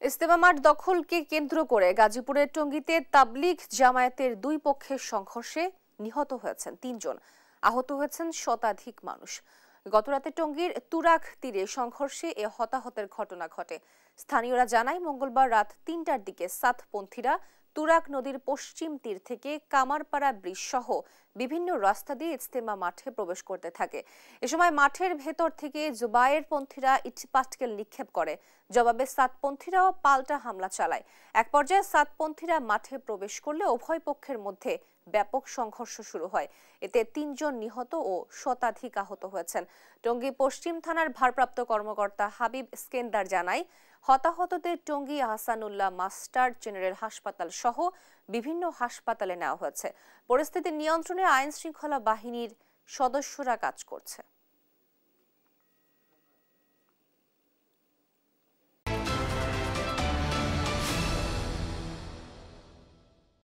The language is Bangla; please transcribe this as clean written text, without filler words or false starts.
ইজতেমা মাঠ দখলকে কেন্দ্র করে গাজীপুরের টঙ্গীতে তাবলিগ জামায়াতের দুই পক্ষের সংঘর্ষে নিহত হয়েছেন ৩ জন, আহত হয়েছেন শতাধিক মানুষ। গতরাতে টঙ্গীর তুরাগ তীরে সংঘর্ষে এ হতাহতের ঘটনা ঘটে। স্থানীয়রা জানায়, মঙ্গলবার রাত ৩টার দিকে সাতপন্থীরা তুরাগ নদীর পশ্চিম তীর থেকে কামারপাড়া ব্রিজ সহ বিভিন্ন রাস্তা দিয়ে ইজতেমা মাঠে প্রবেশ করতে থাকে। এ সময় মাঠের ভেতর থেকে জুবায়ের পন্থীরা ইটপাটকেল নিক্ষেপ করে। জবাবে সাতপন্থীরাও পাল্টা হামলা চালায়। এক পর্যায়ে সাতপন্থীরা মাঠে প্রবেশ করলে উভয় পক্ষের মধ্যে ব্যাপক সংঘর্ষ শুরু হয়। এতে ৩ জন নিহত ও শতাধিক আহত হয়েছেন। টঙ্গী পশ্চিম থানার ভারপ্রাপ্ত কর্মকর্তা হাবিব স্কেন্দার জানায়, হতাহতদের টঙ্গী আহসানুল্লাহ মাস্টার জেনারেল হাসপাতাল সহ বিভিন্ন হাসপাতালে নেওয়া হয়েছে। পরিস্থিতি নিয়ন্ত্রণে আইন শৃঙ্খলা বাহিনীর সদস্যরা কাজ করছে।